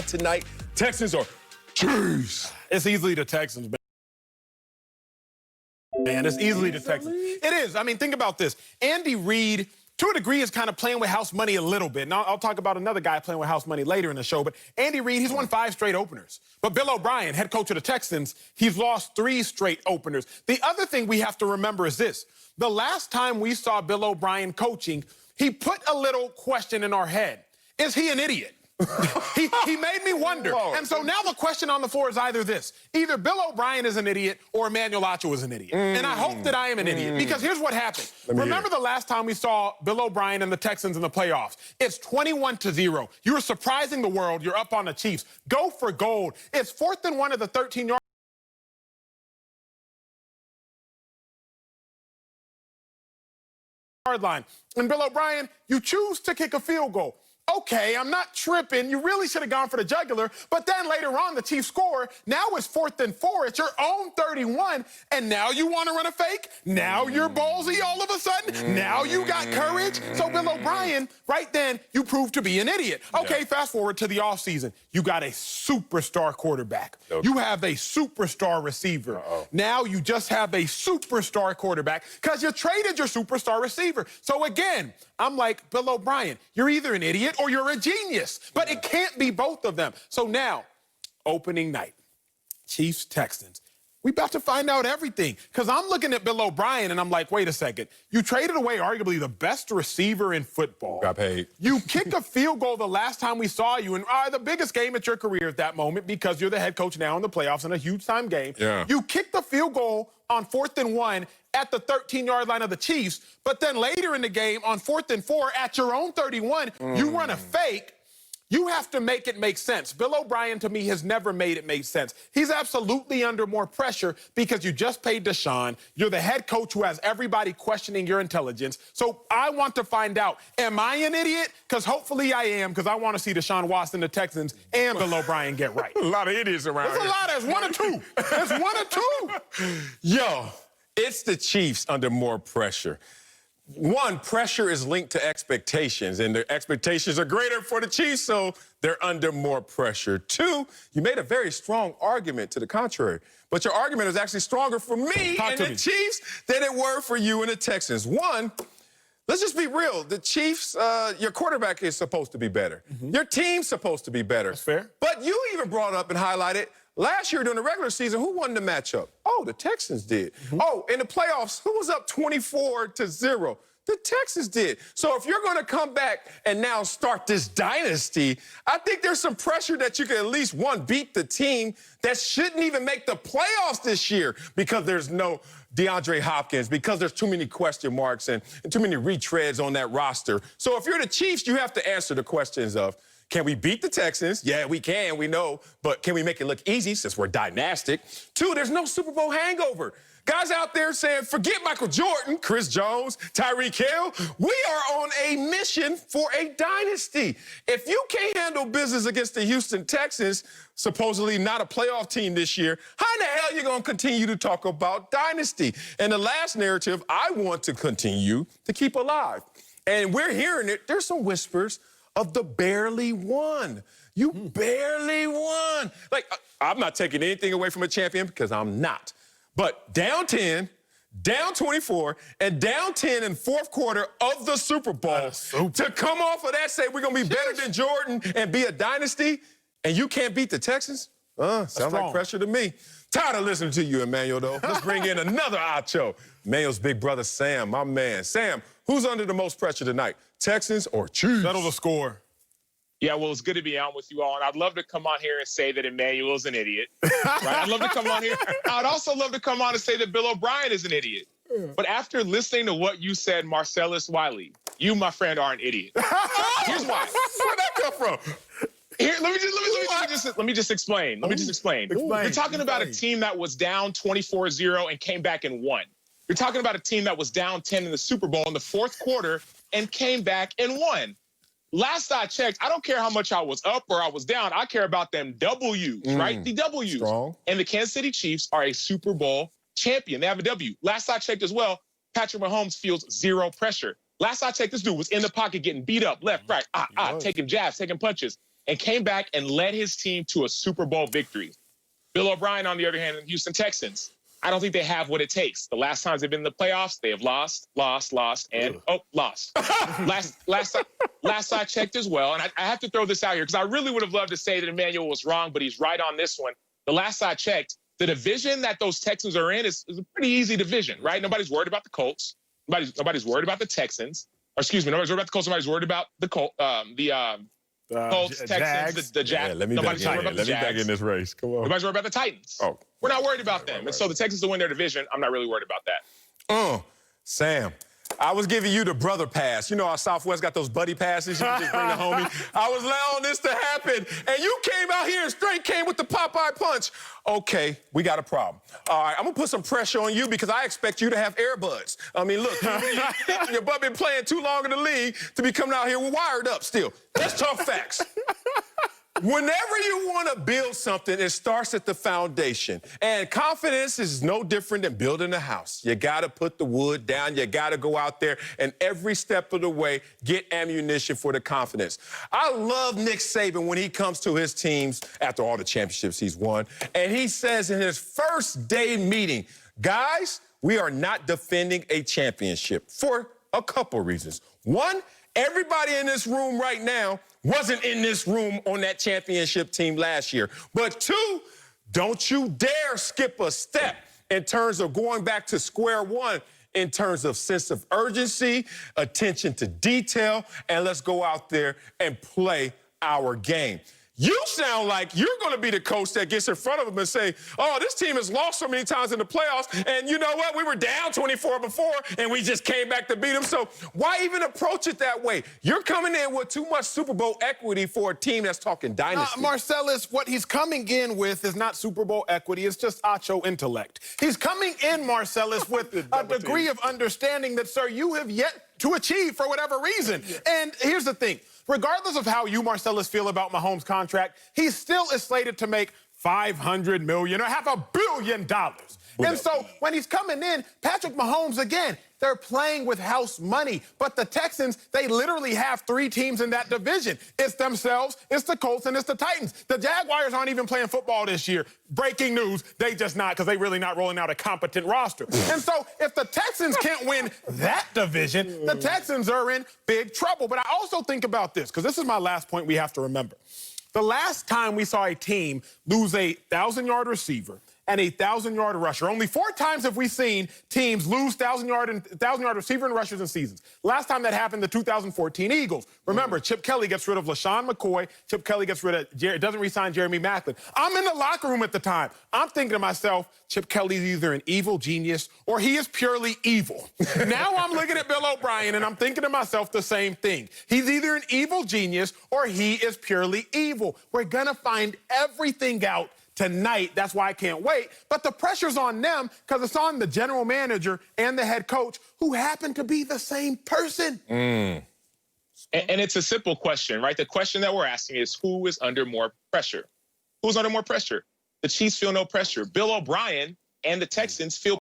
tonight? Texans or Chiefs? It's easily the Texans, man. It's easily the Texans. It is. I mean, think about this. Andy Reid, to a degree, is kind of playing with house money a little bit. Now, I'll talk about another guy playing with house money later in the show, but Andy Reid, he's won 5 straight openers. But Bill O'Brien, head coach of the Texans, he's lost 3 straight openers. The other thing we have to remember is this. The last time we saw Bill O'Brien coaching, he put a little question in our head. Is he an idiot? he made me wonder. Whoa. And so now the question on the floor is either this. Either Bill O'Brien is an idiot or Emmanuel Acho is an idiot. And I hope that I am an idiot, because here's what happened. Remember the last time we saw Bill O'Brien and the Texans in the playoffs? It's 21-0. You're surprising the world. You're up on the Chiefs. Go for gold. It's 4th and 1 at the 13-yard line. And Bill O'Brien, you choose to kick a field goal. Okay, I'm not tripping. You really should have gone for the jugular. But then later on, the Chiefs score. Now it's 4th and 4. It's your own 31. And now you want to run a fake? Now you're ballsy all of a sudden? Now you got courage? So Bill O'Brien, right then, you proved to be an idiot. Okay, fast forward to the offseason. You got a superstar quarterback. You have a superstar receiver. Now you just have a superstar quarterback because you traded your superstar receiver. So again, I'm like, Bill O'Brien, you're either an idiot or you're a genius. But it can't be both of them. So now, opening night, Chiefs, Texans. We about to find out everything. Because I'm looking at Bill O'Brien and I'm like, wait a second. You traded away arguably the best receiver in football. Got paid. You kicked a field goal the last time we saw you in the biggest game at your career at that moment, because you're the head coach now in the playoffs in a huge-time game. You kicked the field goal on 4th and 1 at the 13-yard line of the Chiefs, but then later in the game on 4th and 4 at your own 31, you run a fake. You have to make it make sense. Bill O'Brien, to me, has never made it make sense. He's absolutely under more pressure because you just paid Deshaun. You're the head coach who has everybody questioning your intelligence. So I want to find out, am I an idiot? Because hopefully I am, because I want to see Deshaun Watson, the Texans, and Bill O'Brien get right. A lot of idiots around here. There's a lot. There's 1 or 2. There's 1 or 2. Yo, it's the Chiefs under more pressure. 1, pressure is linked to expectations, and the expectations are greater for the Chiefs, so they're under more pressure. 2, you made a very strong argument to the contrary, but your argument is actually stronger for me and the Chiefs than it were for you and the Texans. 1, let's just be real. The Chiefs, your quarterback is supposed to be better. Your team's supposed to be better. That's fair. But you even brought up and highlighted, last year during the regular season, who won the matchup? Oh, the Texans did. Oh, in the playoffs, who was up 24-0? The Texans did. So if you're going to come back and now start this dynasty, I think there's some pressure that you can at least, 1, beat the team that shouldn't even make the playoffs this year because there's no DeAndre Hopkins, because there's too many question marks and too many retreads on that roster. So if you're the Chiefs, you have to answer the questions of, can we beat the Texans? Yeah, we can, we know. But can we make it look easy since we're dynastic? 2, there's no Super Bowl hangover. Guys out there saying, forget Michael Jordan, Chris Jones, Tyreek Hill. We are on a mission for a dynasty. If you can't handle business against the Houston Texans, supposedly not a playoff team this year, how in the hell are you going to continue to talk about dynasty? And the last narrative I want to continue to keep alive. And we're hearing it. There's some whispers of the barely won. You barely won. Like, I'm not taking anything away from a champion because I'm not. But down 10, down 24, and down 10 in 4th quarter of the Super Bowl, to come off of that, say we're going to be better than Jordan and be a dynasty, and you can't beat the Texans? Sounds like pressure to me. Tired of listening to you, Emmanuel, though. Let's bring in another Acho. Emmanuel's big brother, Sam, my man. Sam, who's under the most pressure tonight? Texans or Chiefs? Settle the score. Yeah, well, it's good to be on with you all, and I'd love to come on here and say that Emmanuel's an idiot. Right? I'd love to come on here. I'd also love to come on and say that Bill O'Brien is an idiot. But after listening to what you said, Marcellus Wiley, you, my friend, are an idiot. Here's why. Where'd that come from? Here, let me just explain. You're talking about a team that was down 24-0 and came back and won. You're talking about a team that was down 10 in the Super Bowl in the 4th quarter and came back and won. Last I checked, I don't care how much I was up or I was down. I care about them W's, right? The W's. Strong. And the Kansas City Chiefs are a Super Bowl champion. They have a W. Last I checked as well, Patrick Mahomes feels 0 pressure. Last I checked, this dude was in the pocket getting beat up, left, right, taking jabs, taking punches. and came back and led his team to a Super Bowl victory. Bill O'Brien, on the other hand, in Houston Texans, I don't think they have what it takes. The last times they've been in the playoffs, they have lost, and lost. last I checked as well, and I have to throw this out here because I really would have loved to say that Emmanuel was wrong, but he's right on this one. The last I checked, the division that those Texans are in is a pretty easy division, right? Nobody's worried about the Colts. Nobody's worried about the Texans. Or excuse me, nobody's worried about the Colts. Nobody's worried about the Colts, Texans, the Jags. Yeah, let me back in this race. Come on. Nobody's worried about the Titans. Oh. We're not worried about them. And so the Texans will win their division. I'm not really worried about that. Sam, I was giving you the brother pass. You know how Southwest got those buddy passes? You can just bring the homie. I was allowing this to happen, and you came out here and straight came with the Popeye punch. Okay, we got a problem. All right, I'm going to put some pressure on you because I expect you to have earbuds. I mean, look, your butt been playing too long in the league to be coming out here with wired up still. That's tough facts. Whenever you want to build something, it starts at the foundation. And confidence is no different than building a house. You got to put the wood down. You got to go out there and every step of the way get ammunition for the confidence. I love Nick Saban when he comes to his teams after all the championships he's won. And he says in his first day meeting, guys, we are not defending a championship for a couple reasons. One, everybody in this room right now wasn't in this room on that championship team last year. But two, don't you dare skip a step in terms of going back to square one in terms of sense of urgency, attention to detail, and let's go out there and play our game. You sound like you're going to be the coach that gets in front of them and say, oh, this team has lost so many times in the playoffs, and you know what? We were down 24 before, and we just came back to beat them. So why even approach it that way? You're coming in with too much Super Bowl equity for a team that's talking dynasty. Marcellus, what he's coming in with is not Super Bowl equity. It's just Acho intellect. He's coming in, Marcellus, with a degree of understanding that, sir, you have yet to achieve for whatever reason. And here's the thing. Regardless of how you, Marcellus, feel about Mahomes' contract, he still is slated to make $500 million or $500 million. And so when he's coming in, Patrick Mahomes, again, they're playing with house money. But the Texans, they literally have three teams in that division. It's themselves, it's the Colts, and it's the Titans. The Jaguars aren't even playing football this year. Breaking news, they just not, because they really not rolling out a competent roster. And so if the Texans can't win that division, the Texans are in big trouble. But I also think about this, because this is my last point we have to remember. The last time we saw a team lose a 1,000-yard receiver and a 1,000-yard rusher. Only 4 times have we seen teams lose 1,000-yard receiver and rushers in seasons. Last time that happened, the 2014 Eagles. Remember, Chip Kelly gets rid of LaShawn McCoy. Chip Kelly gets rid of, doesn't re-sign Jeremy Maclin. I'm in the locker room at the time. I'm thinking to myself, Chip Kelly's either an evil genius or he is purely evil. Now I'm looking at Bill O'Brien and I'm thinking to myself the same thing. He's either an evil genius or he is purely evil. We're gonna find everything out tonight. That's why I can't wait. But the pressure's on them because it's on the general manager and the head coach who happen to be the same person. And it's a simple question, right? The question that we're asking is who is under more pressure? Who's under more pressure? The Chiefs feel no pressure. Bill O'Brien and the Texans feel